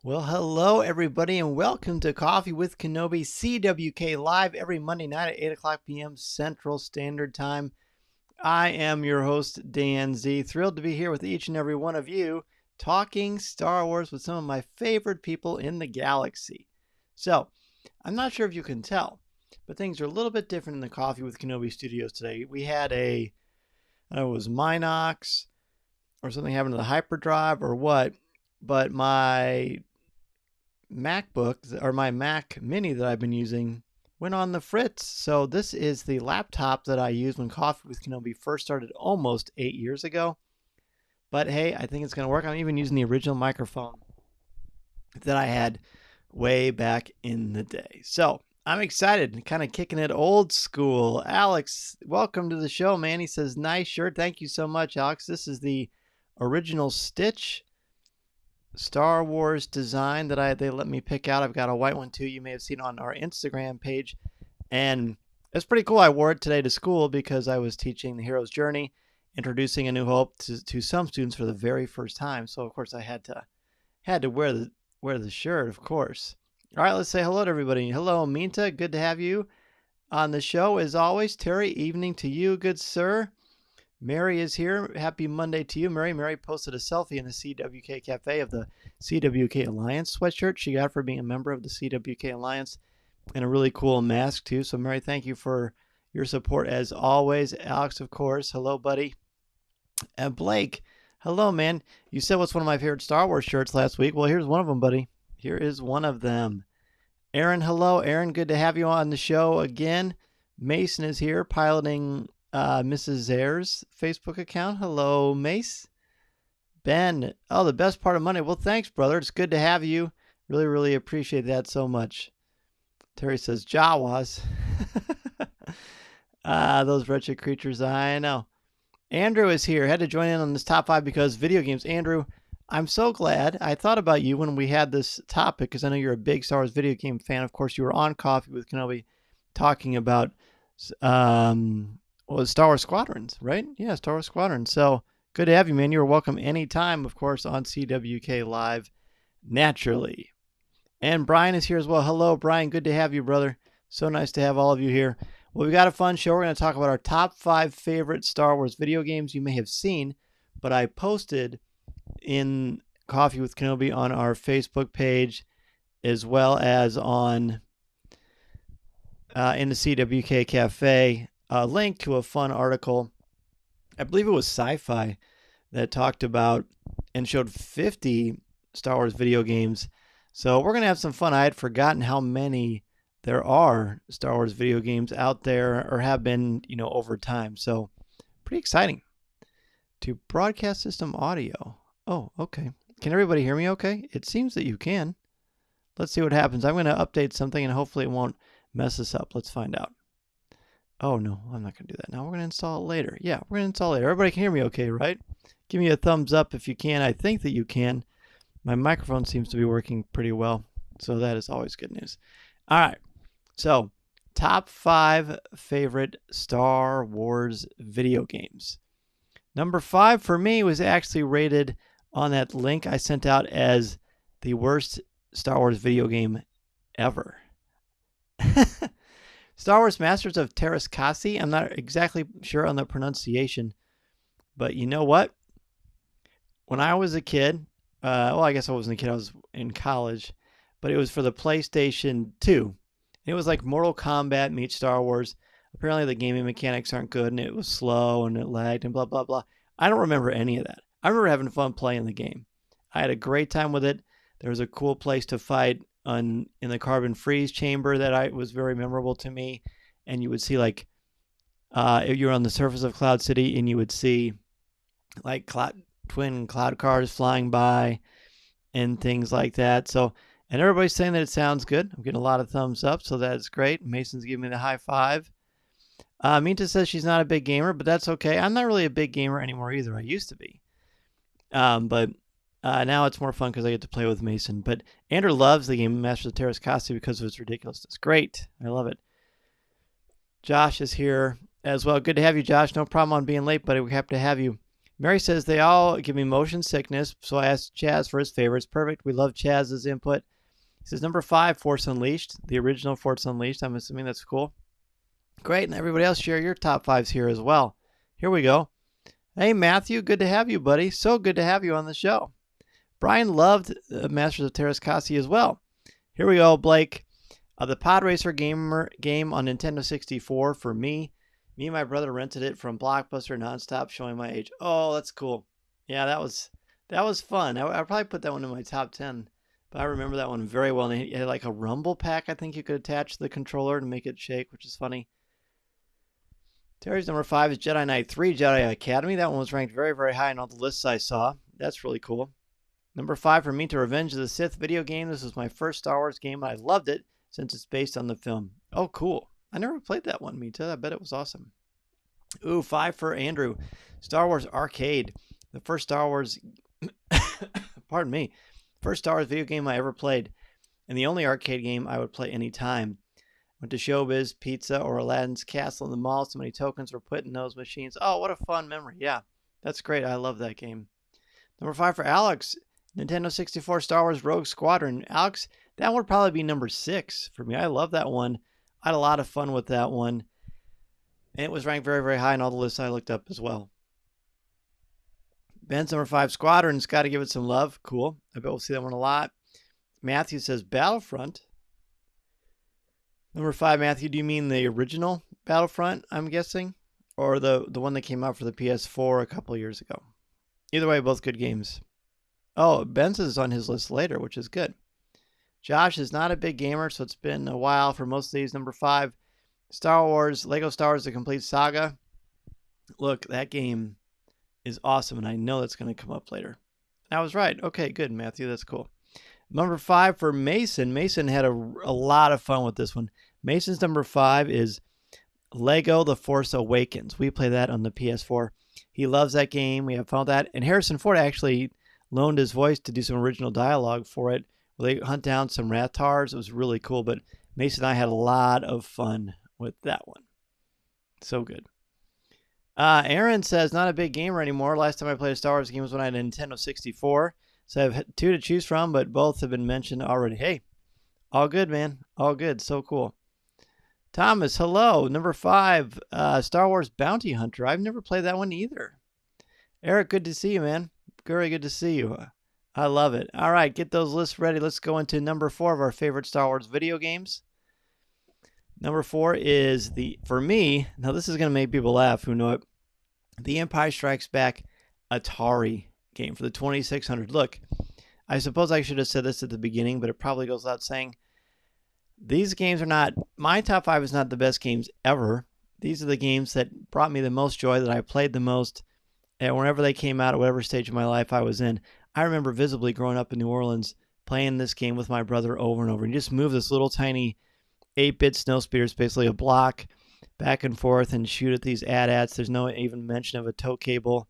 Well, hello, everybody, and welcome to Coffee with Kenobi CWK Live every Monday night at 8 o'clock p.m. Central Standard Time. I am your host, Dan Z. Thrilled to be here with each and every one of you, talking Star Wars with some of my favorite people in the galaxy. So, I'm not sure if you can tell, but things are a little bit different in the Coffee with Kenobi studios today. We had I don't know, it was Minox or something happened to the hyperdrive or what, but my MacBook or my Mac Mini that I've been using went on the fritz. So this is the laptop that I used when Coffee with Kenobi first started almost 8 years ago. But hey, I think it's going to work. I'm even using the original microphone that I had way back in the day. So I'm excited, kind of kicking it old school. Alex, welcome to the show, man. He says, nice shirt. Thank you so much, Alex. This is the original Stitch Star Wars design that they let me pick out. I've got a white one too. You may have seen on our Instagram page. And it's pretty cool. I wore it today to school because I was teaching the hero's journey, introducing A New Hope to some students for the very first time. So of course I had to wear the shirt, of course. All right, let's say hello to everybody. Hello, Minta. Good to have you on the show as always. Terry, evening to you, good sir. Mary is here. Happy Monday to you, Mary. Mary posted a selfie in the CWK Cafe of the CWK Alliance sweatshirt she got for being a member of the CWK Alliance, and a really cool mask too. So Mary, thank you for your support as always. Alex, of course. Hello, buddy. And Blake, hello, man. You said what's one of my favorite Star Wars shirts last week. Well, here's one of them, buddy. Here is one of them. Aaron, hello. Aaron, good to have you on the show again. Mason is here piloting Mrs. Zare's Facebook account. Hello, Mace. Ben, oh, the best part of Monday. Well, thanks, brother. It's good to have you. Really, really appreciate that so much. Terry says, Jawas. Those wretched creatures, I know. Andrew is here. Had to join in on this top 5 because video games. Andrew, I'm so glad. I thought about you when we had this topic because I know you're a big Star Wars video game fan. Of course, you were on Coffee with Kenobi talking about Star Wars Squadrons, right? Yeah, Star Wars Squadrons. So good to have you, man. You're welcome anytime, of course, on CWK Live, naturally. And Brian is here as well. Hello, Brian. Good to have you, brother. So nice to have all of you here. Well, we've got a fun show. We're going to talk about our top 5 favorite Star Wars video games you may have seen, but I posted in Coffee with Kenobi on our Facebook page as well as on in the CWK Cafe a link to a fun article. I believe it was Sci-Fi that talked about and showed 50 Star Wars video games. So we're going to have some fun. I had forgotten how many there are Star Wars video games out there or have been, over time. So pretty exciting. To broadcast system audio. Oh, okay. Can everybody hear me okay? It seems that you can. Let's see what happens. I'm going to update something and hopefully it won't mess us up. Let's find out. Oh, no, I'm not going to do that now. We're going to install it later. Yeah, we're going to install it later. Everybody can hear me okay, right? Give me a thumbs up if you can. I think that you can. My microphone seems to be working pretty well, so that is always good news. All right, so top 5 favorite Star Wars video games. Number 5 for me was actually rated on that link I sent out as the worst Star Wars video game ever. Star Wars Masters of Terraskasi. I'm not exactly sure on the pronunciation, but you know what? When I was a kid, I guess I wasn't a kid, I was in college, but it was for the PlayStation 2. It was like Mortal Kombat meets Star Wars. Apparently the gaming mechanics aren't good and it was slow and it lagged and blah, blah, blah. I don't remember any of that. I remember having fun playing the game. I had a great time with it. There was a cool place to fight in the carbon freeze chamber that was very memorable to me. And you would see if you're on the surface of Cloud City and you would see twin cloud cars flying by and things like that. So, and everybody's saying that it sounds good. I'm getting a lot of thumbs up, so that's great. Mason's giving me the high five. Minta says she's not a big gamer, but that's okay. I'm not really a big gamer anymore either. I used to be. But now it's more fun because I get to play with Mason. But Andrew loves the game Masters of Terraskasi because of its ridiculousness. Great. I love it. Josh is here as well. Good to have you, Josh. No problem on being late, buddy. We're happy to have you. Mary says they all give me motion sickness, so I asked Chaz for his favorites. Perfect. We love Chaz's input. He says number 5, Force Unleashed, the original Force Unleashed. I'm assuming that's cool. Great, and everybody else share your top 5s here as well. Here we go. Hey, Matthew, good to have you, buddy. So good to have you on the show. Brian loved Masters of Terrascasi as well. Here we go, Blake. The Pod Racer game on Nintendo 64 for me. Me and my brother rented it from Blockbuster nonstop, showing my age. Oh, that's cool. Yeah, that was fun. I'll probably put that one in my top 10. But I remember that one very well. And it had like a rumble pack, I think you could attach to the controller and make it shake, which is funny. Terry's number 5 is Jedi Knight 3, Jedi Academy. That one was ranked very, very high in all the lists I saw. That's really cool. Number 5 for me to Revenge of the Sith video game. This was my first Star Wars game. I loved it since it's based on the film. Oh, cool. I never played that one, me too. I bet it was awesome. Ooh, 5 for Andrew. Star Wars Arcade. The first Star Wars, pardon me, first Star Wars video game I ever played. And the only arcade game I would play anytime. Went to Showbiz, Pizza, or Aladdin's Castle in the mall. So many tokens were put in those machines. Oh, what a fun memory. Yeah, that's great. I love that game. Number 5 for Alex. Nintendo 64 Star Wars Rogue Squadron. Alex, that would probably be number 6 for me. I love that one. I had a lot of fun with that one. And it was ranked very, very high in all the lists I looked up as well. Ben's number 5 Squadron's got to give it some love. Cool. I bet we'll see that one a lot. Matthew says Battlefront. Number 5, Matthew, do you mean the original Battlefront, I'm guessing? Or the one that came out for the PS4 a couple years ago? Either way, both good games. Oh, Ben's is on his list later, which is good. Josh is not a big gamer, so it's been a while for most of these. Number 5, Star Wars, Lego Star Wars The Complete Saga. Look, that game is awesome, and I know that's going to come up later. I was right. Okay, good, Matthew. That's cool. Number 5 for Mason. Mason had a lot of fun with this one. Mason's number 5 is Lego The Force Awakens. We play that on the PS4. He loves that game. We have found that. And Harrison Ford actually loaned his voice to do some original dialogue for it. They hunt down some Rathars. It was really cool. But Mason and I had a lot of fun with that one. So good. Aaron says, not a big gamer anymore. Last time I played a Star Wars game was when I had a Nintendo 64. So I have 2 to choose from, but both have been mentioned already. Hey, all good, man. All good. So cool. Thomas, hello. Number 5, Star Wars Bounty Hunter. I've never played that one either. Eric, good to see you, man. Very good to see you. I love it. All right, get those lists ready. Let's go into number 4 of our favorite Star Wars video games. Number 4 is for me, now this is going to make people laugh who know it, The Empire Strikes Back Atari game for the 2600. Look, I suppose I should have said this at the beginning, but it probably goes without saying. These games are not, my top 5 is not the best games ever. These are the games that brought me the most joy, that I played the most, and whenever they came out at whatever stage of my life I was in. I remember visibly growing up in New Orleans playing this game with my brother over and over. And you just move this little tiny 8-bit snowspeeder, it's basically a block, back and forth and shoot at these AT-ATs. There's no even mention of a tow cable.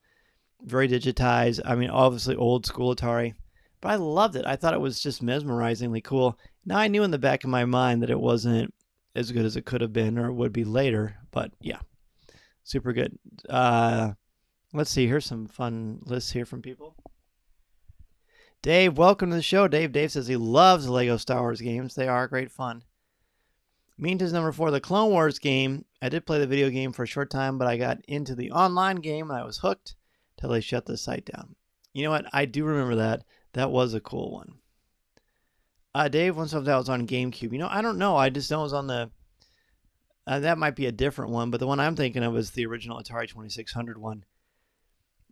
Very digitized. I mean, obviously old school Atari. But I loved it. I thought it was just mesmerizingly cool. Now, I knew in the back of my mind that it wasn't as good as it could have been or it would be later. But yeah, super good. Let's see. Here's some fun lists here from people. Dave, welcome to the show. Dave says he loves the Lego Star Wars games. They are great fun. Mean number 4, the Clone Wars game. I did play the video game for a short time, but I got into the online game and I was hooked till they shut the site down. You know what? I do remember that. That was a cool one. Dave wants to know if that was on GameCube. You know, I don't know. I just know it was on the... that might be a different one, but the one I'm thinking of is the original Atari 2600 one.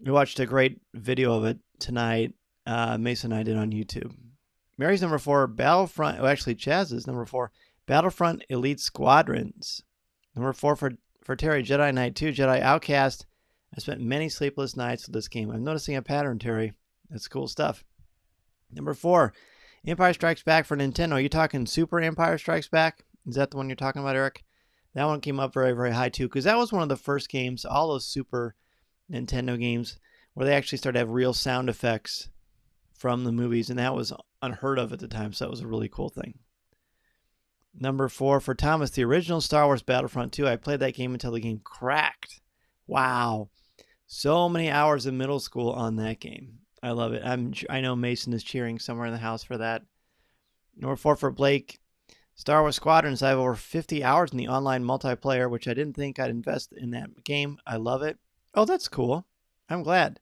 We watched a great video of it tonight. Mason and I did on YouTube. Mary's number 4, Battlefront... Oh, actually, Chaz's number 4, Battlefront Elite Squadrons. Number 4 for Terry, Jedi Knight 2, Jedi Outcast. I spent many sleepless nights with this game. I'm noticing a pattern, Terry. That's cool stuff. Number 4, Empire Strikes Back for Nintendo. Are you talking Super Empire Strikes Back? Is that the one you're talking about, Eric? That one came up very, very high, too, because that was one of the first games, all those Super Nintendo games, where they actually started to have real sound effects from the movies, and that was unheard of at the time, so that was a really cool thing. Number 4 for Thomas, the original Star Wars Battlefront 2. I played that game until the game cracked. Wow. So many hours of middle school on that game. I love it. I know Mason is cheering somewhere in the house for that. Number 4 for Blake. Star Wars Squadrons. I have over 50 hours in the online multiplayer, which I didn't think I'd invest in that game. I love it. Oh, that's cool. I'm glad.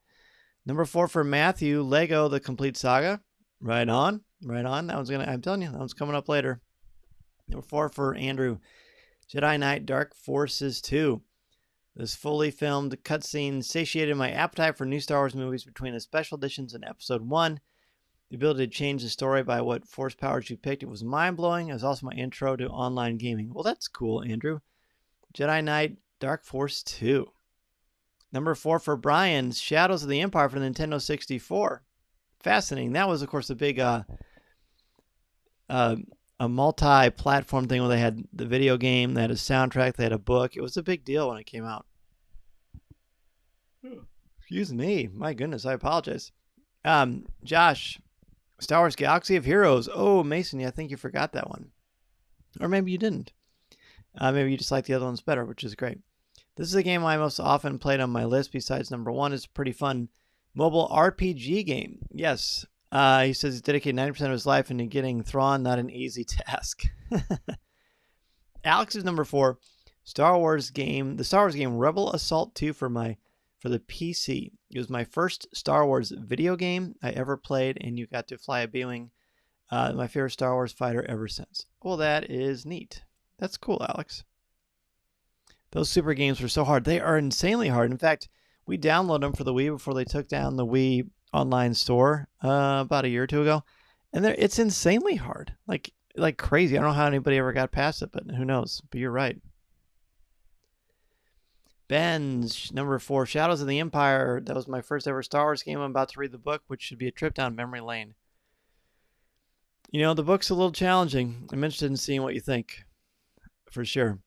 Number 4 for Matthew. Lego The Complete Saga. Right on. Right on. I'm telling you, that one's coming up later. Number 4 for Andrew. Jedi Knight Dark Forces 2. This fully filmed cutscene satiated my appetite for new Star Wars movies between the special editions and Episode 1. The ability to change the story by what force powers you picked, it was mind-blowing. It was also my intro to online gaming. Well, that's cool, Andrew. Jedi Knight Dark Force 2. Number 4 for Brian, Shadows of the Empire for the Nintendo 64. Fascinating. That was, of course, a big a multi-platform thing where they had the video game, they had a soundtrack, they had a book. It was a big deal when it came out. Excuse me. My goodness, I apologize. Josh, Star Wars Galaxy of Heroes. Oh, Mason, I think you forgot that one. Or maybe you didn't. Maybe you just like the other ones better, which is great. This is a game I most often played on my list besides number 1. It's a pretty fun mobile RPG game. Yes. He says he's dedicated 90% of his life into getting Thrawn, not an easy task. Alex is number 4. The Star Wars game Rebel Assault 2 for the PC. It was my first Star Wars video game I ever played, and you got to fly a B-Wing. My favorite Star Wars fighter ever since. Well, that is neat. That's cool, Alex. Those super games were so hard. They are insanely hard. In fact, we downloaded them for the Wii before they took down the Wii online store about a year or two ago, and it's insanely hard, like crazy. I don't know how anybody ever got past it, but who knows? But you're right. Ben's number 4, Shadows of the Empire. That was my first ever Star Wars game. I'm about to read the book, which should be a trip down memory lane. You know, the book's a little challenging. I'm interested in seeing what you think, for sure.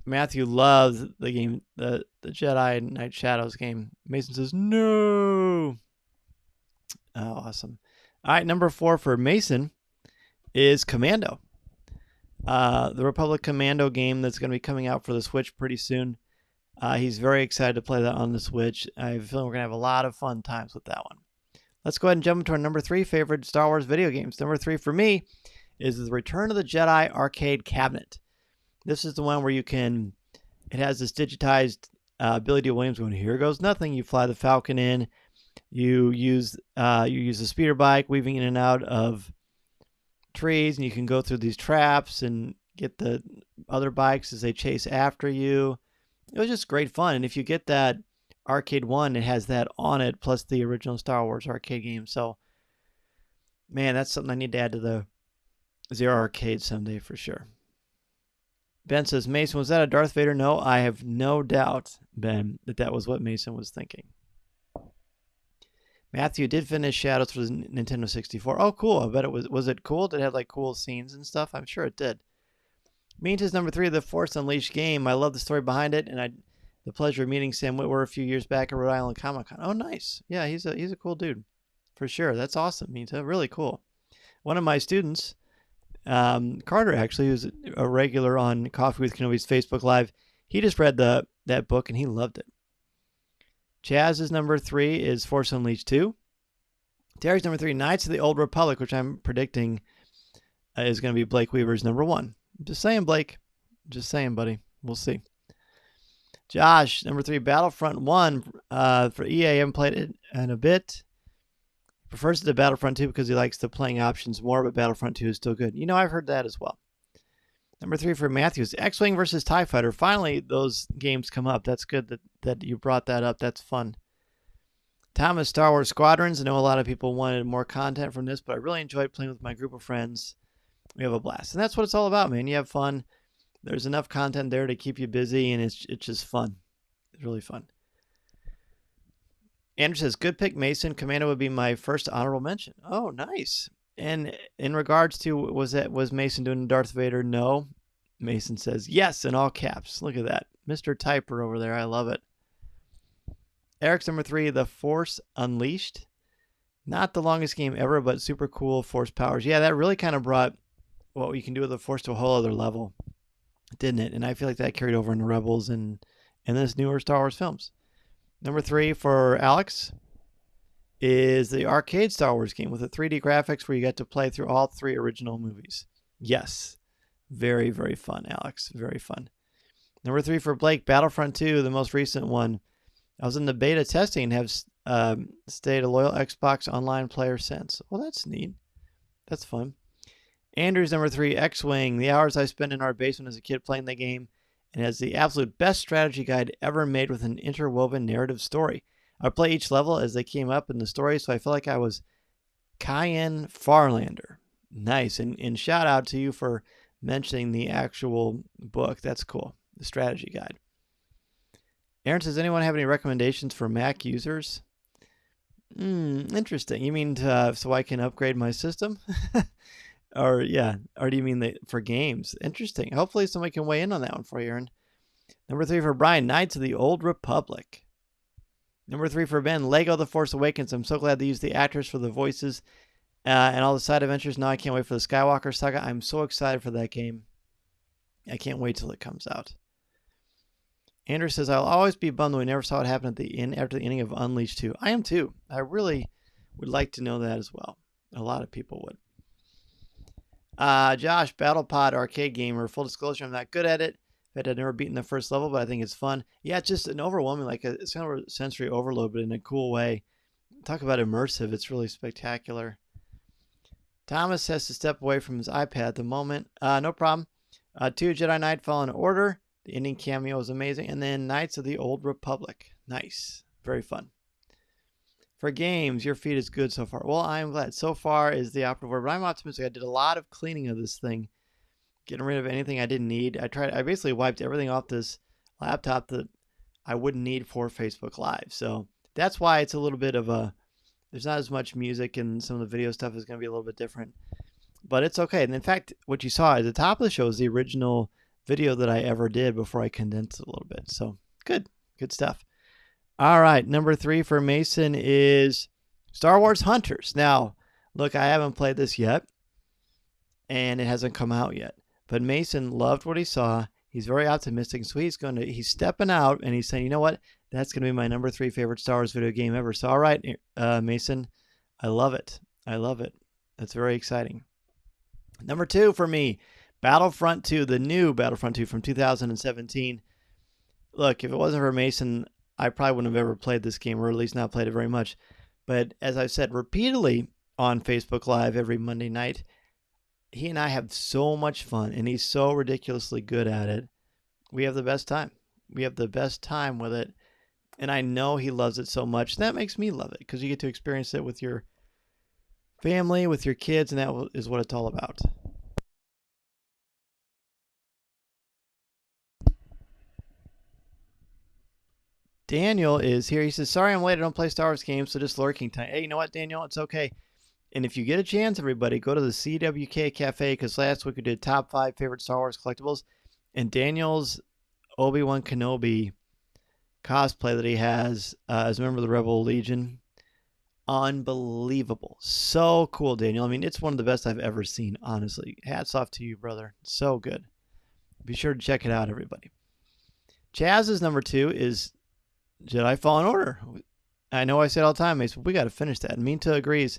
Matthew loves the game, the Jedi Knight Shadows game. Mason says, no. Oh, awesome. All right, number 4 for Mason is Commando. The Republic Commando game that's going to be coming out for the Switch pretty soon. He's very excited to play that on the Switch. I have a feeling we're going to have a lot of fun times with that one. Let's go ahead and jump into our number 3 favorite Star Wars video games. Number 3 for me is the Return of the Jedi arcade cabinet. This is the one where it has this digitized Billy D. Williams going, here goes nothing. You fly the Falcon in. You use a speeder bike weaving in and out of trees, and you can go through these traps and get the other bikes as they chase after you. It was just great fun. And if you get that arcade one, it has that on it, plus the original Star Wars arcade game. So, man, that's something I need to add to the Zero Arcade someday for sure. Ben says, Mason, was that a Darth Vader? No, I have no doubt, Ben, that was what Mason was thinking. Matthew did finish Shadows for the Nintendo 64. Oh, cool. I bet it was it cool? Did it have like cool scenes and stuff? I'm sure it did. Means is number 3, the Force Unleashed game. I love the story behind it, and I the pleasure of meeting Sam Witwer a few years back at Rhode Island Comic Con. Oh, nice. Yeah, he's a cool dude. For sure. That's awesome. Means really cool. One of my students, Carter, actually, who's a regular on Coffee with Kenobi's Facebook Live, he just read that book, and he loved it. Chaz's number 3 is Force Unleashed 2. Terry's number 3, Knights of the Old Republic, which I'm predicting is going to be Blake Weaver's number 1. Just saying, Blake. Just saying, buddy. We'll see. Josh, number 3, Battlefront 1 for EA. I haven't played it in a bit. He prefers it to Battlefront 2 because he likes the playing options more, but Battlefront 2 is still good. You know, I've heard that as well. Number 3 for Matthews, X-Wing versus TIE Fighter. Finally, those games come up. That's good that you brought that up. That's fun. Thomas, Star Wars Squadrons. I know a lot of people wanted more content from this, but I really enjoyed playing with my group of friends. We have a blast. And that's what it's all about, man. You have fun. There's enough content there to keep you busy, and it's just fun. It's really fun. Andrew says, good pick, Mason. Commando would be my first honorable mention. Oh, nice. And in regards to, was Mason doing Darth Vader? No. Mason says, yes, in all caps. Look at that. Mr. Typer over there. I love it. Eric's number 3, The Force Unleashed. Not the longest game ever, but super cool Force powers. Yeah, that really kind of brought what you can do with the Force to a whole other level, didn't it? And I feel like that carried over into Rebels and this newer Star Wars films. Number 3 for Alex is the arcade Star Wars game with the 3D graphics where you get to play through all 3 original movies. Yes. Very, very fun, Alex. Very fun. Number 3 for Blake, Battlefront 2, the most recent one. I was in the beta testing and have stayed a loyal Xbox Online player since. Well, that's neat. That's fun. Andrew's number 3, X-Wing. The hours I spent in our basement as a kid playing the game, and has the absolute best strategy guide ever made with an interwoven narrative story. I would play each level as they came up in the story, so I felt like I was Cayenne Farlander. Nice. And shout out to you for mentioning the actual book. That's cool. The strategy guide. Aaron says, anyone have any recommendations for Mac users? Interesting. You mean so I can upgrade my system? Or do you mean for games? Interesting. Hopefully somebody can weigh in on that one for you, Aaron. Number 3 for Brian, Knights of the Old Republic. Number 3 for Ben, Lego The Force Awakens. I'm so glad they used the actors for the voices and all the side adventures. Now I can't wait for the Skywalker saga. I'm so excited for that game. I can't wait till it comes out. Andrew says, I'll always be bummed that we never saw what happened after the ending of Unleashed 2. I am too. I really would like to know that as well. A lot of people would. Josh, BattlePod arcade gamer. Full disclosure, I'm not good at it. I've never beaten the first level, but I think it's fun. Yeah, it's just an overwhelming, it's kind of a sensory overload, but in a cool way. Talk about immersive. It's really spectacular. Thomas has to step away from his iPad at the moment. No problem. 2, Jedi Knight Fallen Order. The ending cameo is amazing. And then Knights of the Old Republic. Nice. Very fun. For games, your feed is good so far. Well, I'm glad. So far is the operative word, but I'm optimistic. I did a lot of cleaning of this thing, getting rid of anything I didn't need. I basically wiped everything off this laptop that I wouldn't need for Facebook Live. So that's why it's a little bit of there's not as much music, and some of the video stuff is going to be a little bit different. But it's okay. And in fact, what you saw at the top of the show is the original video that I ever did before I condensed it a little bit. So good stuff. All right, number 3 for Mason is Star Wars Hunters. Now, look, I haven't played this yet, and it hasn't come out yet. But Mason loved what he saw. He's very optimistic, so he's stepping out, and he's saying, you know what? That's going to be my number 3 favorite Star Wars video game ever. So, all right, Mason, I love it. I love it. That's very exciting. Number 2 for me, Battlefront 2, the new Battlefront 2 from 2017. Look, if it wasn't for Mason, I probably wouldn't have ever played this game, or at least not played it very much. But as I've said repeatedly on Facebook Live every Monday night, he and I have so much fun, and he's so ridiculously good at it. We have the best time. We have the best time with it, and I know he loves it so much. That makes me love it, because you get to experience it with your family, with your kids, and that is what it's all about. Daniel is here. He says, sorry I'm late. I don't play Star Wars games, so just lurking time. Hey, you know what, Daniel? It's okay. And if you get a chance, everybody, go to the CWK Cafe, because last week we did top 5 favorite Star Wars collectibles. And Daniel's Obi-Wan Kenobi cosplay that he has as a member of the Rebel Legion, unbelievable. So cool, Daniel. I mean, it's one of the best I've ever seen, honestly. Hats off to you, brother. So good. Be sure to check it out, everybody. Chaz's number 2 is Jedi Fallen Order. I know I say it all the time, Mace, but we got to finish that. Minta agrees.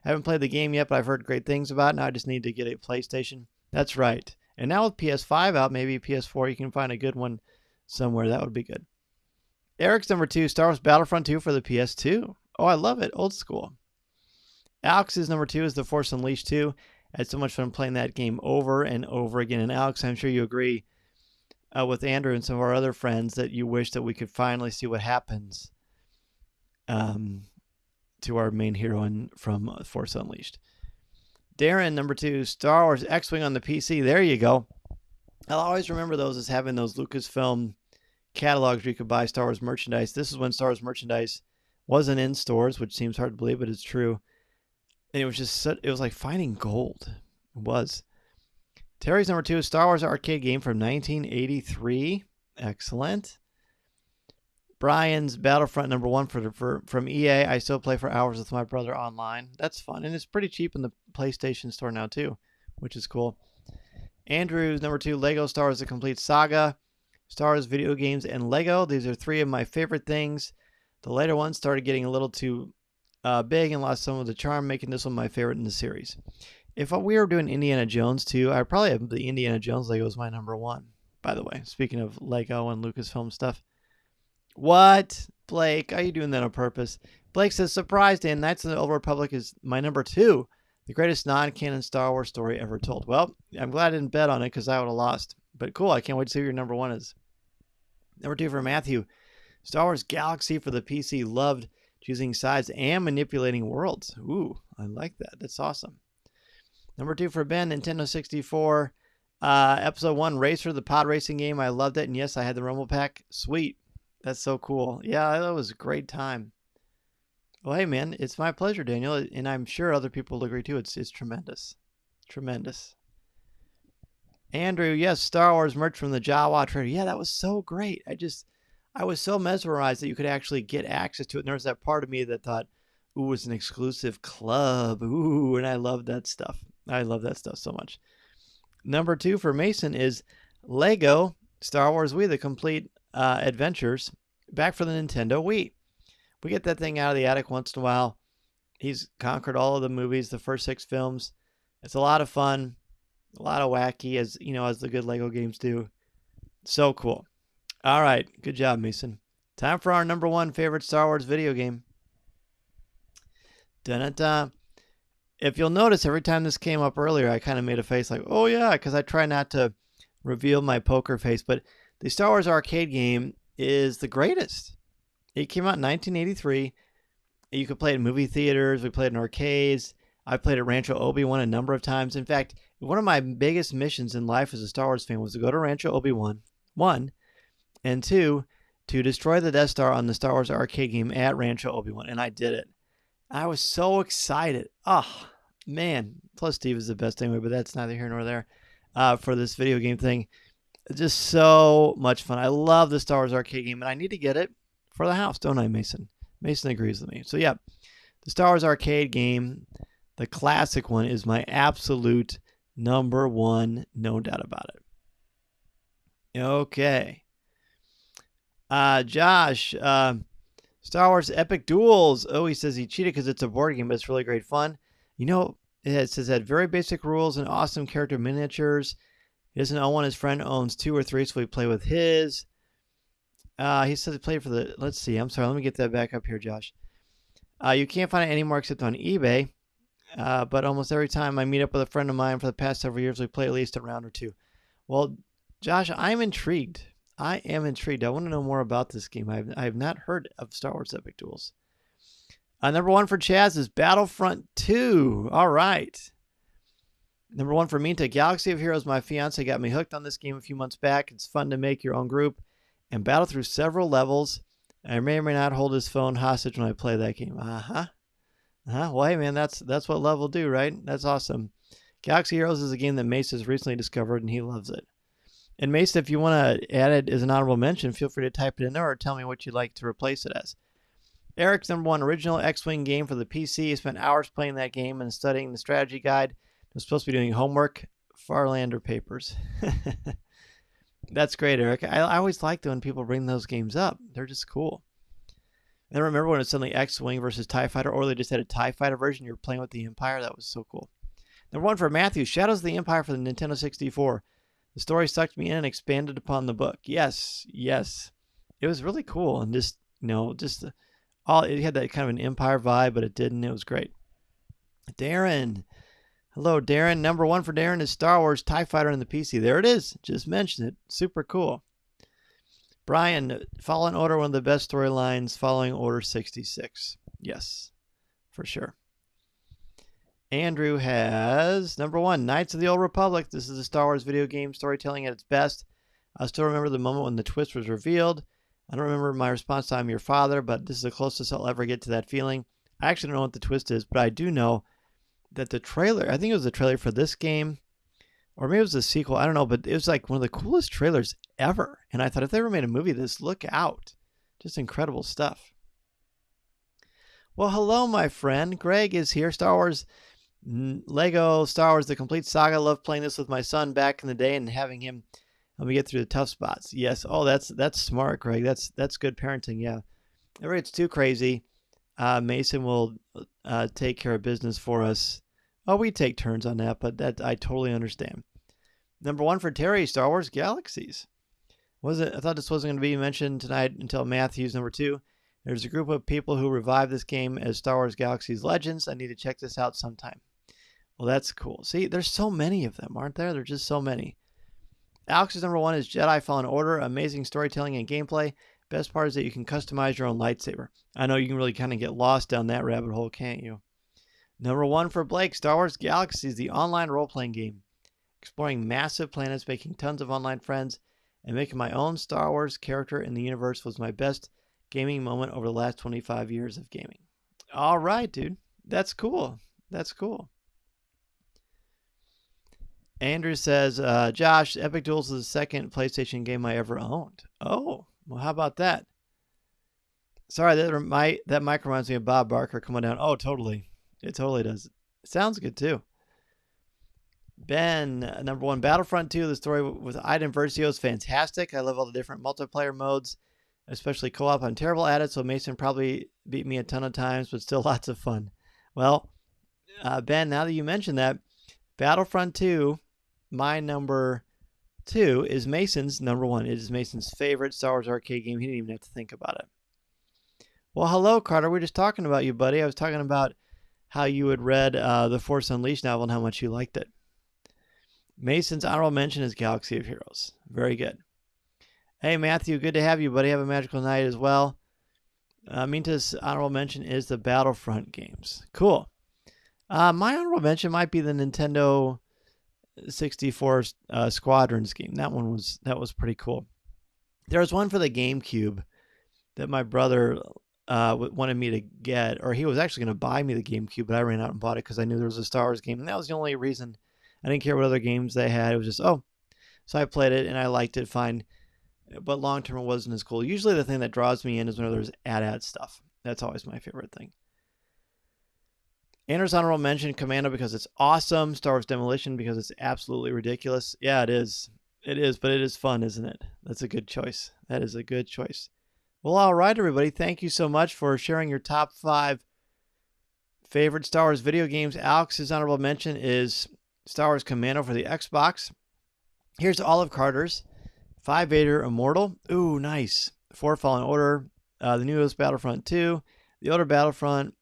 I haven't played the game yet, but I've heard great things about it. Now I just need to get a PlayStation. That's right. And now with PS5 out, maybe PS4, you can find a good one somewhere. That would be good. Eric's number 2, Star Wars Battlefront 2 for the PS2. Oh, I love it. Old school. Alex's number 2 is The Force Unleashed 2. I had so much fun playing that game over and over again. And Alex, I'm sure you agree with Andrew and some of our other friends that you wish that we could finally see what happens to our main heroine from Force Unleashed. Darren, number 2, Star Wars X-Wing on the PC. There you go. I'll always remember those as having those Lucasfilm catalogs where you could buy Star Wars merchandise. This is when Star Wars merchandise wasn't in stores, which seems hard to believe, but it's true. And it was just, it was like finding gold. It was. Terry's number 2 is Star Wars arcade game from 1983. Excellent. Brian's Battlefront number 1 from EA. I still play for hours with my brother online. That's fun. And it's pretty cheap in the PlayStation Store now too, which is cool. Andrew's number 2, Lego Star Wars The Complete Saga. Star Wars video games and Lego. These are 3 of my favorite things. The later ones started getting a little too big and lost some of the charm, making this one my favorite in the series. If we were doing Indiana Jones too, I'd probably have the Indiana Jones Lego as my number one. By the way, speaking of Lego and Lucasfilm stuff. What? Blake, are you doing that on purpose? Blake says, surprise, Dan, Knights of the Old Republic is my number 2. The greatest non-canon Star Wars story ever told. Well, I'm glad I didn't bet on it because I would have lost. But cool, I can't wait to see who your number 1 is. Number 2 for Matthew. Star Wars Galaxy for the PC. Loved choosing sides and manipulating worlds. Ooh, I like that. That's awesome. Number 2 for Ben, Nintendo 64. Episode 1, Racer, the pod racing game. I loved it. And yes, I had the Rumble Pack. Sweet. That's so cool. Yeah, that was a great time. Well, hey, man, it's my pleasure, Daniel. And I'm sure other people will agree, too. It's tremendous. Tremendous. Andrew, yes, Star Wars merch from the Jawa trailer. Yeah, that was so great. I was so mesmerized that you could actually get access to it. And there was that part of me that thought, ooh, it's an exclusive club. Ooh, and I love that stuff. I love that stuff so much. Number 2 for Mason is Lego Star Wars Wii, the complete adventures, back for the Nintendo Wii. We get that thing out of the attic once in a while. He's conquered all of the movies, the first 6 films. It's a lot of fun, a lot of wacky, as you know, as the good Lego games do. So cool. All right, good job, Mason. Time for our number 1 favorite Star Wars video game. Dun-dun-dun. If you'll notice, every time this came up earlier, I kind of made a face like, oh yeah, because I try not to reveal my poker face. But the Star Wars arcade game is the greatest. It came out in 1983. You could play it in movie theaters. We played it in arcades. I played at Rancho Obi-Wan a number of times. In fact, one of my biggest missions in life as a Star Wars fan was to go to Rancho Obi-Wan, 1, and 2, to destroy the Death Star on the Star Wars arcade game at Rancho Obi-Wan, and I did it. I was so excited. Oh, man. Plus, Steve is the best anyway, but that's neither here nor there for this video game thing. Just so much fun. I love the Star Wars arcade game, and I need to get it for the house, don't I, Mason? Mason agrees with me. So, yeah, the Star Wars arcade game, the classic one, is my absolute number 1, no doubt about it. Okay. Josh, Star Wars Epic Duels. Oh, he says he cheated because it's a board game, but it's really great fun. You know, it says it had very basic rules and awesome character miniatures. He doesn't own one. His friend owns 2 or 3, so we play with his. He says he played for the... Let's see. I'm sorry. Let me get that back up here, Josh. You can't find it anymore except on eBay. But almost every time I meet up with a friend of mine for the past several years, we play at least a round or 2. Well, Josh, I'm intrigued. I am intrigued. I want to know more about this game. I have not heard of Star Wars Epic Duels. Number 1 for Chaz is Battlefront 2. All right. Number 1 for Minta, Galaxy of Heroes. My fiance got me hooked on this game a few months back. It's fun to make your own group and battle through several levels. I may or may not hold his phone hostage when I play that game. Well, hey, man, that's what love will do, right? That's awesome. Galaxy Heroes is a game that Mace has recently discovered, and he loves it. And Mace, if you want to add it as an honorable mention, feel free to type it in there or tell me what you'd like to replace it as. Eric's number 1 original X-Wing game for the PC. He spent hours playing that game and studying the strategy guide. I was supposed to be doing homework, Farlander papers. That's great, Eric. I always like when people bring those games up. They're just cool. And I remember when it was suddenly X-Wing versus TIE Fighter, or they just had a TIE Fighter version. You were playing with the Empire. That was so cool. Number 1 for Matthew, Shadows of the Empire for the Nintendo 64. The story sucked me in and expanded upon the book. Yes. It was really cool. And just, it had that kind of an Empire vibe, but it didn't. It was great. Darren. Hello, Darren. Number 1 for Darren is Star Wars TIE Fighter on the PC. There it is. Just mentioned it. Super cool. Brian, Fallen Order, one of the best storylines following Order 66. Yes, for sure. Andrew has number 1, Knights of the Old Republic. This is a Star Wars video game storytelling at its best. I still remember the moment when the twist was revealed. I don't remember my response to I'm your father, but this is the closest I'll ever get to that feeling. I actually don't know what the twist is, but I do know that the trailer, I think it was the trailer for this game, or maybe it was the sequel, I don't know, but it was like one of the coolest trailers ever. And I thought if they ever made a movie of this, look out. Just incredible stuff. Well, hello, my friend. Greg is here. Star Wars, Lego Star Wars, The Complete Saga. I love playing this with my son back in the day and having him help me get through the tough spots. Yes. Oh, that's smart, Greg. That's good parenting. Yeah. If it's too crazy, Mason will take care of business for us. Oh, we take turns on that, but that I totally understand. Number 1 for Terry, Star Wars Galaxies. I thought this wasn't going to be mentioned tonight until Matthew's number 2. There's a group of people who revived this game as Star Wars Galaxies Legends. I need to check this out sometime. Well, that's cool. See, there's so many of them, aren't there? There's just so many. Alex's number 1 is Jedi Fallen Order. Amazing storytelling and gameplay. Best part is that you can customize your own lightsaber. I know you can really kind of get lost down that rabbit hole, can't you? Number 1 for Blake, Star Wars Galaxies, the online role-playing game. Exploring massive planets, making tons of online friends, and making my own Star Wars character in the universe was my best gaming moment over the last 25 years of gaming. All right, dude. That's cool. That's cool. Andrew says, Josh, Epic Duels is the second PlayStation game I ever owned. Oh, well, how about that? Sorry, that mic reminds me of Bob Barker coming down. Oh, totally. It totally does. It sounds good, too. Ben, number 1, Battlefront 2. The story with Iden Versio is fantastic. I love all the different multiplayer modes, especially co-op. I'm terrible at it, so Mason probably beat me a ton of times, but still lots of fun. Well, Ben, now that you mention that, Battlefront 2, my number 2, is Mason's number 1. It is Mason's favorite Star Wars arcade game. He didn't even have to think about it. Well, hello, Carter. We're just talking about you, buddy. I was talking about how you had read the Force Unleashed novel and how much you liked it. Mason's honorable mention is Galaxy of Heroes. Very good. Hey, Matthew, good to have you, buddy. Have a magical night as well. Minta's honorable mention is the Battlefront games. Cool. My honorable mention might be the Nintendo 64 Squadrons game. That was pretty cool. There was one for the GameCube that my brother wanted me to get, or he was actually going to buy me the GameCube, but I ran out and bought it because I knew there was a Star Wars game, and that was the only reason. I didn't care what other games they had. It was just, so I played it, and I liked it fine, but long-term it wasn't as cool. Usually the thing that draws me in is when there's ad stuff. That's always my favorite thing. Andrew's honorable mention, Commando, because it's awesome. Star Wars Demolition, because it's absolutely ridiculous. Yeah, it is. It is, but it is fun, isn't it? That's a good choice. That is a good choice. Well, all right, everybody. Thank you so much for sharing your top 5 favorite Star Wars video games. Alex's honorable mention is Star Wars Commando for the Xbox. Here's Olive Carter's 5 Vader Immortal. Ooh, nice. 4 Fallen Order. The newest Battlefront 2. The older Battlefront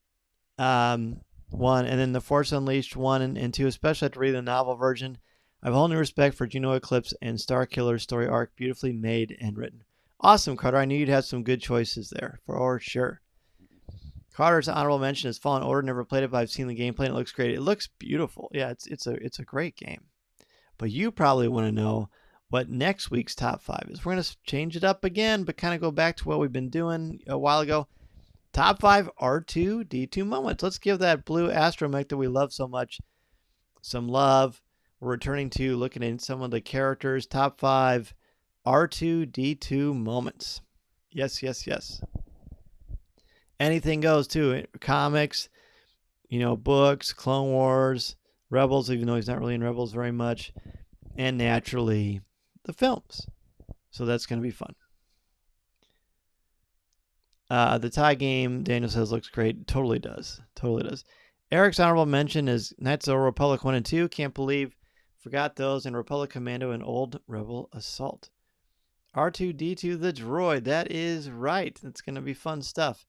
1. And then the Force Unleashed 1 and 2. Especially after reading the novel version. I have a whole new respect for Juno Eclipse and Starkiller's story arc. Beautifully made and written. Awesome, Carter. I knew you'd have some good choices there, for sure. Carter's honorable mention is Fallen Order. Never played it, but I've seen the gameplay and it looks great. It looks beautiful. Yeah, it's a great game. But you probably want to know what next week's top 5 is. We're going to change it up again, but kind of go back to what we've been doing a while ago. Top 5 R2-D2 moments. Let's give that blue astromech that we love so much some love. We're returning to looking at some of the characters. Top 5 R2-D2 moments. Yes, yes, yes. Anything goes too. Comics, books, Clone Wars, Rebels, even though he's not really in Rebels very much, and naturally the films. So that's going to be fun. The tie game, Daniel says, looks great. Totally does. Totally does. Eric's honorable mention is Knights of the Republic 1 and 2. Can't believe forgot those, and Republic Commando and Old Rebel Assault. R2-D2 the droid. That is right. That's going to be fun stuff.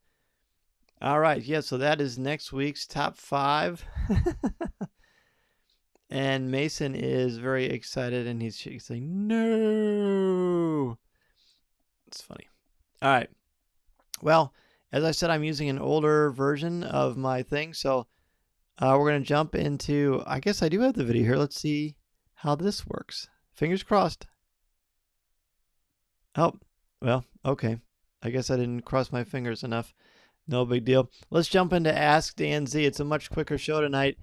All right. Yeah, so that is next week's top 5. And Mason is very excited, and he's saying, no. It's funny. All right. Well, as I said, I'm using an older version of my thing, so we're going to jump into, I guess I do have the video here. Let's see how this works. Fingers crossed. Oh, well, okay. I guess I didn't cross my fingers enough. No big deal. Let's jump into Ask Dan Z. It's a much quicker show tonight.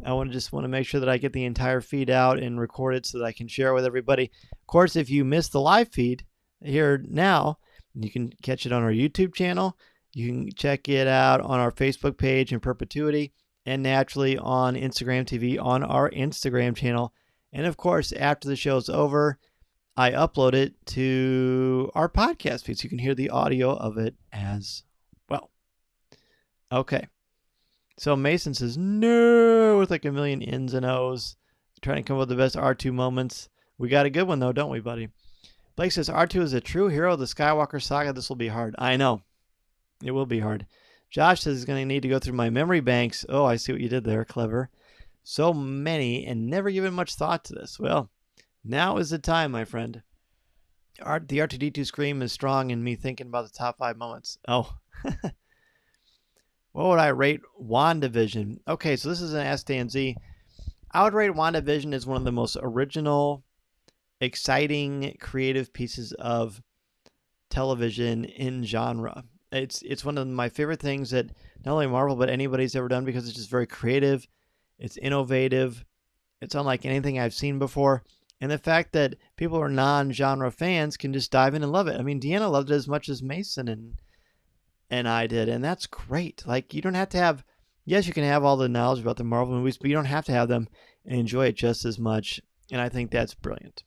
I just want to make sure that I get the entire feed out and record it so that I can share it with everybody. Of course, if you missed the live feed here now, you can catch it on our YouTube channel. You can check it out on our Facebook page in perpetuity, and naturally on Instagram TV on our Instagram channel. And of course, after the show's over, I upload it to our podcast feed so you can hear the audio of it as well. Okay. So Mason says, no, with like a million ins and O's. Trying to come up with the best R2 moments. We got a good one, though, don't we, buddy? Blake says, R2 is a true hero of the Skywalker saga. This will be hard. I know. It will be hard. Josh says he's going to need to go through my memory banks. Oh, I see what you did there. Clever. So many and never given much thought to this. Well, now is the time, my friend. The R2D2 scream is strong in me thinking about the top 5 moments. Oh. What would I rate WandaVision? Okay, so this is an Ask Dan Z. I would rate WandaVision as one of the most original, exciting, creative pieces of television in genre. It's one of my favorite things that not only Marvel but anybody's ever done because it's just very creative, it's innovative, it's unlike anything I've seen before, and the fact that people who are non-genre fans can just dive in and love it. I mean, Deanna loved it as much as Mason and I did, and that's great. Like, you don't have to have, yes, you can have all the knowledge about the Marvel movies, but you don't have to have them and enjoy it just as much, and I think that's brilliant.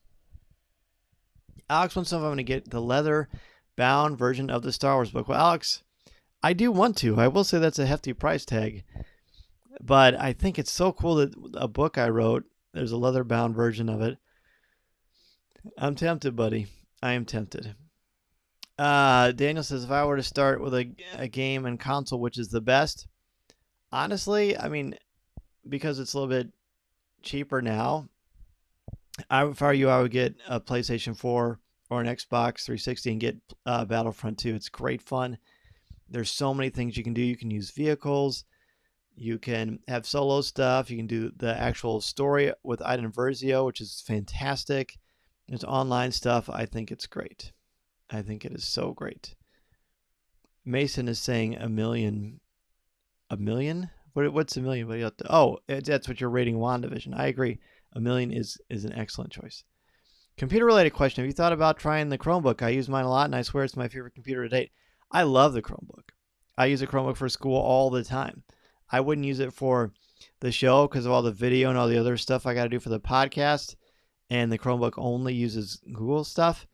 Alex wants to know if I'm going to get the leather-bound version of the Star Wars book. Well, Alex, I do want to. I will say that's a hefty price tag, but I think it's so cool that a book I wrote, there's a leather-bound version of it. I'm tempted, buddy. I am tempted. Daniel says, if I were to start with a game and console, which is the best? Honestly, I mean, because it's a little bit cheaper now, if I were you, I would get a PlayStation 4 or an Xbox 360 and get Battlefront 2. It's great fun. There's so many things you can do. You can use vehicles. You can have solo stuff. You can do the actual story with Iden Versio, which is fantastic. There's online stuff. I think it's great. I think it is so great. Mason is saying a million. A million? What's a million? That's what you're rating WandaVision. I agree. A million is an excellent choice. Computer-related question. Have you thought about trying the Chromebook? I use mine a lot, and I swear it's my favorite computer to date. I love the Chromebook. I use a Chromebook for school all the time. I wouldn't use it for the show because of all the video and all the other stuff I got to do for the podcast, and the Chromebook only uses Google stuff.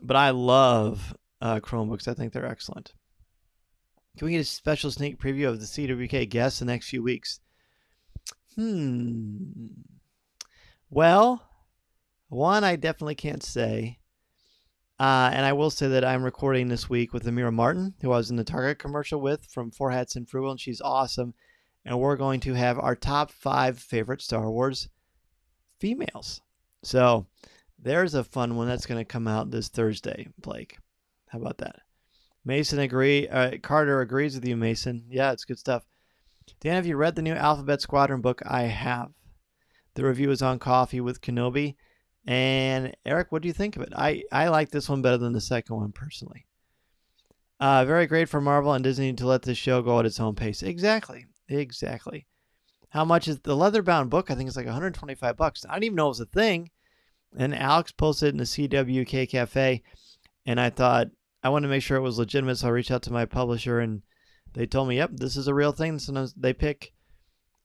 But I love Chromebooks. I think they're excellent. Can we get a special sneak preview of the CWK guests the next few weeks? Well, one I definitely can't say. And I will say that I'm recording this week with Amira Martin, who I was in the Target commercial with from Four Hats and Frugal, and she's awesome. And we're going to have our top 5 favorite Star Wars females. So there's a fun one that's going to come out this Thursday, Blake. How about that? Mason Carter agrees with you, Mason. Yeah, it's good stuff. Dan, have you read the new Alphabet Squadron book? I have. The review is on Coffee with Kenobi. And Eric, what do you think of it? I like this one better than the second one, personally. Very great for Marvel and Disney to let this show go at its own pace. Exactly. How much is the leather-bound book? I think it's like $125. I didn't even know it was a thing. And Alex posted it in the CWK Cafe, and I thought I wanted to make sure it was legitimate, so I reached out to my publisher, and they told me, yep, this is a real thing. Sometimes they pick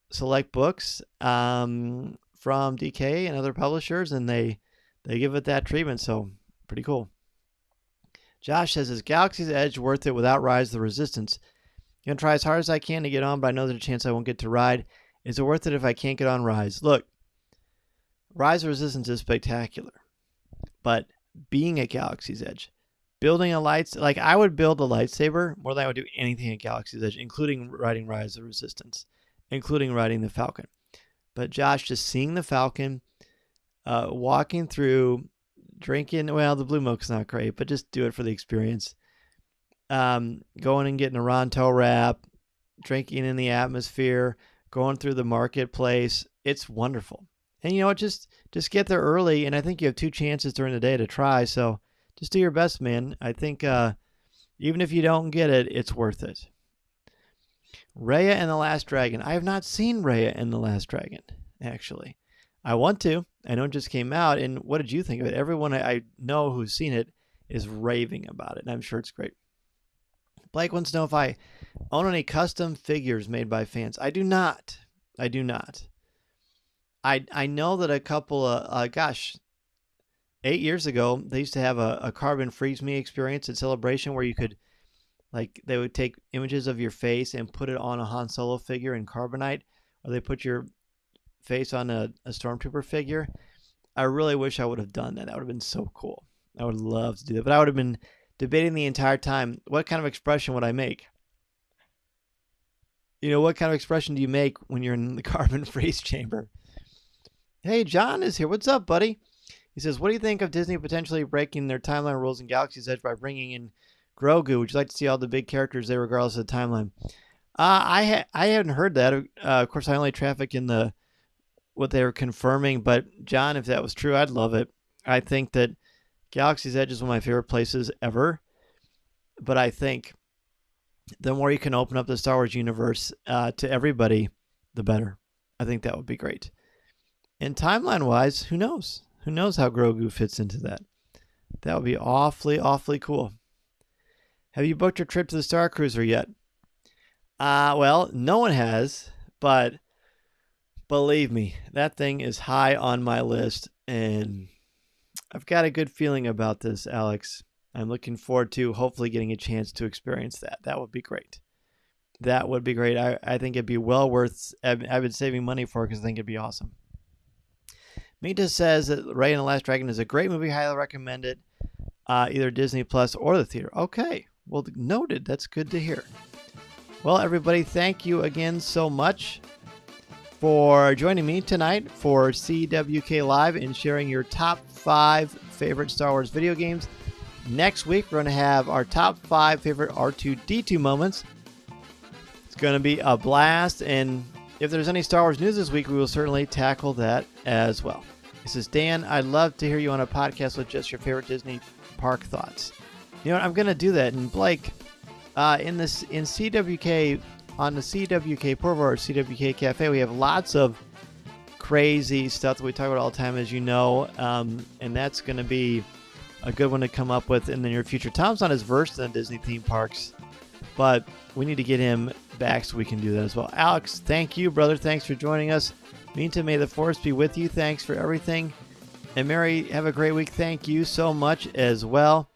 select books from DK and other publishers, and they give it that treatment, so pretty cool. Josh says, is Galaxy's Edge worth it without Rise of the Resistance? I'm going to try as hard as I can to get on, but I know there's a chance I won't get to ride. Is it worth it if I can't get on Rise? Look, Rise of Resistance is spectacular, but being at Galaxy's Edge, building I would build a lightsaber more than I would do anything at Galaxy's Edge, including riding Rise of Resistance, including riding the Falcon. But Josh, just seeing the Falcon, walking through, drinking, well, the blue milk's not great, but just do it for the experience. Going and getting a Ronto wrap, drinking in the atmosphere, going through the marketplace. It's wonderful. And you know what, just get there early, and I think you have 2 chances during the day to try, so just do your best, man. I think even if you don't get it, it's worth it. Raya and the Last Dragon. I have not seen Raya and the Last Dragon, actually. I want to. I know it just came out, and what did you think of it? Everyone I know who's seen it is raving about it, and I'm sure it's great. Blake wants to know if I own any custom figures made by fans. I do not. I know that a couple of, 8 years ago, they used to have a carbon freeze me experience at Celebration where you could, like, they would take images of your face and put it on a Han Solo figure in carbonite, or they put your face on a stormtrooper figure. I really wish I would have done that. That would have been so cool. I would love to do that. But I would have been debating the entire time, what kind of expression would I make? What kind of expression do you make when you're in the carbon freeze chamber? Hey, John is here. What's up, buddy? He says, what do you think of Disney potentially breaking their timeline rules in Galaxy's Edge by bringing in Grogu? Would you like to see all the big characters there regardless of the timeline? I hadn't heard that. Of course, I only traffic in what they were confirming. But, John, if that was true, I'd love it. I think that Galaxy's Edge is one of my favorite places ever. But I think the more you can open up the Star Wars universe to everybody, the better. I think that would be great. And timeline-wise, who knows? Who knows how Grogu fits into that? That would be awfully, awfully cool. Have you booked your trip to the Star Cruiser yet? Well, no one has, but believe me, that thing is high on my list, and I've got a good feeling about this, Alex. I'm looking forward to hopefully getting a chance to experience that. That would be great. That would be great. I think it'd be well worth. I've been saving money for it because I think it'd be awesome. Mita says that Raya and the Last Dragon is a great movie. Highly recommend it. Either Disney Plus or the theater. Okay. Well, noted. That's good to hear. Well, everybody, thank you again so much for joining me tonight for CWK Live and sharing your top 5 favorite Star Wars video games. Next week, we're going to have our top 5 favorite R2-D2 moments. It's going to be a blast, and if there's any Star Wars news this week, we will certainly tackle that as well. This is Dan. I'd love to hear you on a podcast with just your favorite Disney park thoughts. You know what? I'm going to do that. And Blake, in CWK, on the CWK Provo or CWK Cafe, we have lots of crazy stuff that we talk about all the time, as you know, and that's going to be a good one to come up with in the near future. Tom's not as versed in Disney theme parks, but we need to get him back so we can do that as well. Alex, thank you, brother. Thanks for joining us. Minta, may the force be with you. Thanks for everything. And Mary, have a great week. Thank you so much as well.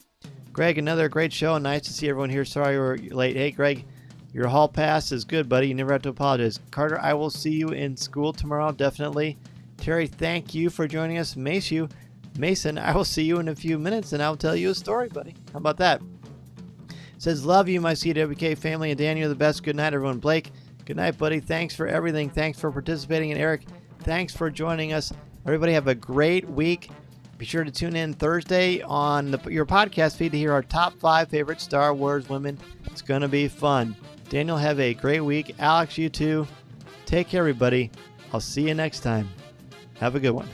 Greg, another great show. Nice to see everyone here. Sorry we're late. Hey, Greg, your hall pass is good, buddy. You never have to apologize. Carter, I will see you in school tomorrow, definitely. Terry, thank you for joining us. Mason, I will see you in a few minutes, and I'll tell you a story, buddy. How about that? Says, love you, my CWK family, and Dan, you're the best. Good night, everyone. Blake, good night, buddy. Thanks for everything. Thanks for participating. And Eric, thanks for joining us. Everybody have a great week. Be sure to tune in Thursday on your podcast feed to hear our top 5 favorite Star Wars women. It's going to be fun. Daniel, have a great week. Alex, you too. Take care, everybody. I'll see you next time. Have a good one.